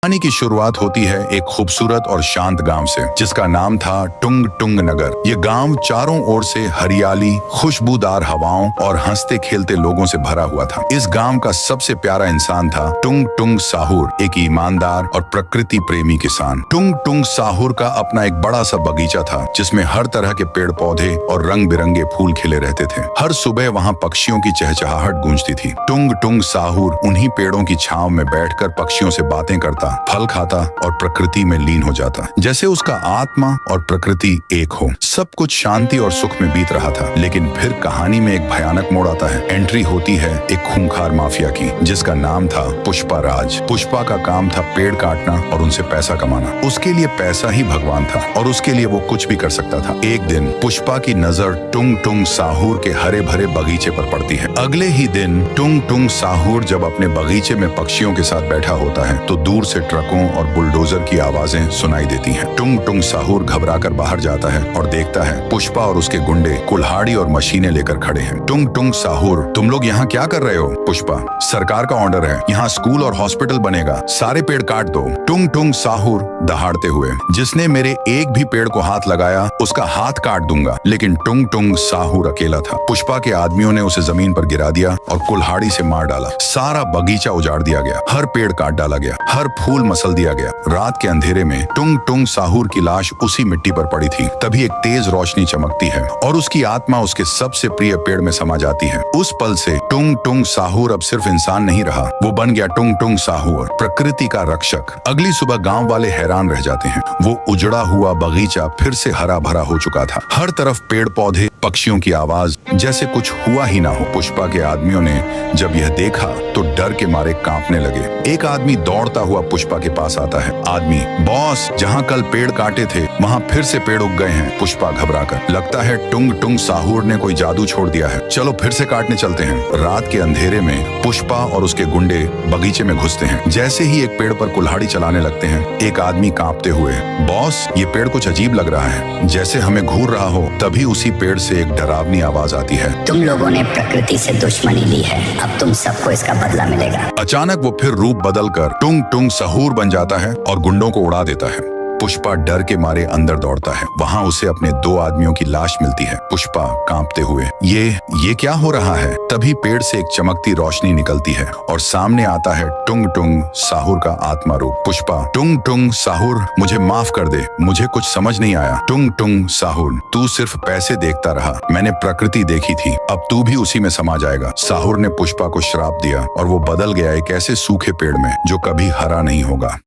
कहानी की शुरुआत होती है एक खूबसूरत और शांत गांव से, जिसका नाम था टुंग टुंग नगर। ये गांव चारों ओर से हरियाली, खुशबूदार हवाओं और हंसते खेलते लोगों से भरा हुआ था। इस गांव का सबसे प्यारा इंसान था टुंग टुंग साहुर, एक ईमानदार और प्रकृति प्रेमी किसान। टुंग टुंग साहुर का अपना एक बड़ा सा बगीचा था, जिसमें हर तरह के पेड़ पौधे और रंग बिरंगे फूल खिले रहते थे। हर सुबह वहाँ पक्षियों की चहचहाहट गूंजती थी। टुंग टुंग साहुर उन्हीं पेड़ों की छांव में बैठकर पक्षियों से बातें करता, फल खाता और प्रकृति में लीन हो जाता, जैसे उसका आत्मा और प्रकृति एक हो। सब कुछ शांति और सुख में बीत रहा था, लेकिन फिर कहानी में एक भयानक मोड़ आता है। एंट्री होती है एक खूंखार माफिया की, जिसका नाम था पुष्पा राज। पुष्पा का काम था पेड़ काटना और उनसे पैसा कमाना। उसके लिए पैसा ही भगवान था और उसके लिए वो कुछ भी कर सकता था। एक दिन पुष्पा की नजर टुंग टुंग साहुर के हरे भरे बगीचे पर पड़ती है। अगले ही दिन टुंग टुंग साहुर जब अपने बगीचे में पक्षियों के साथ बैठा होता है, तो दूर से ट्रकों और बुलडोजर की आवाजें सुनाई देती हैं। टुंग टुंग साहुर घबराकर बाहर जाता है और देखता है पुष्पा और उसके गुंडे कुल्हाड़ी और मशीनें लेकर खड़े हैं। टुंग टुंग साहुर, तुम लोग यहाँ क्या कर रहे हो? पुष्पा, सरकार का ऑर्डर है, यहाँ स्कूल और हॉस्पिटल बनेगा, सारे पेड़ काट दो। टुंग टुंग साहुर दहाड़ते हुए, जिसने मेरे एक भी पेड़ को हाथ लगाया उसका हाथ काट दूंगा। लेकिन टुंग टुंग साहुर अकेला था। पुष्पा के आदमियों ने उसे जमीन पर गिरा दिया और कुल्हाड़ी से मार डाला। सारा बगीचा उजाड़ दिया गया, हर पेड़ काट डाला गया, हर फूल मसल दिया गया। रात के अंधेरे में टुंग टुंग साहुर की लाश उसी मिट्टी पर पड़ी थी। तभी एक तेज रोशनी चमकती है और उसकी आत्मा उसके सबसे प्रिय पेड़ में समा जाती है। उस पल से टुंग टुंग साहुर अब सिर्फ इंसान नहीं रहा, वो बन गया टुंग टुंग साहुर, प्रकृति का रक्षक। अगली सुबह गांव वाले हैरान रह जाते हैं। वो उजड़ा हुआ बगीचा फिर से हरा भरा हो चुका था। हर तरफ पेड़ पौधे, पक्षियों की आवाज, जैसे कुछ हुआ ही ना हो। पुष्पा के आदमियों ने जब यह देखा तो डर के मारे कांपने लगे। एक आदमी दौड़ता हुआ पुष्पा के पास आता है। आदमी, बॉस, जहाँ कल पेड़ काटे थे वहाँ फिर से पेड़ उग गए हैं। पुष्पा घबराकर, लगता है टुंग टुंग साहुर ने कोई जादू छोड़ दिया है, चलो फिर से काटने चलते हैं। रात के अंधेरे में पुष्पा और उसके गुंडे बगीचे में घुसते हैं। जैसे ही एक पेड़ पर कुल्हाड़ी चलाने लगते हैं, एक आदमी कांपते हुए, बॉस, ये पेड़ कुछ अजीब लग रहा है, जैसे हमें घूर रहा हो। तभी उसी पेड़ से एक डरावनी आवाज आती है, तुम लोगों ने प्रकृति से दुश्मनी ली है, अब तुम सबको इसका बदला मिलेगा। अचानक वो फिर रूप बदलकर टुंग टुंग साहुर बन जाता है और गुंडों को उड़ा देता है। पुष्पा डर के मारे अंदर दौड़ता है। वहाँ उसे अपने 2 आदमियों की लाश मिलती है। पुष्पा कांपते हुए, ये क्या हो रहा है? तभी पेड़ से एक चमकती रोशनी निकलती है और सामने आता है टुंग टुंग साहुर का आत्मा रूप। पुष्पा, टुंग टुंग साहुर, मुझे माफ कर दे, मुझे कुछ समझ नहीं आया। टुंग टुंग साहुर, तू सिर्फ पैसे देखता रहा, मैंने प्रकृति देखी थी, अब तू भी उसी में समा जाएगा। साहुर ने पुष्पा को श्राप दिया और वो बदल गया एक ऐसे सूखे पेड़ में जो कभी हरा नहीं होगा।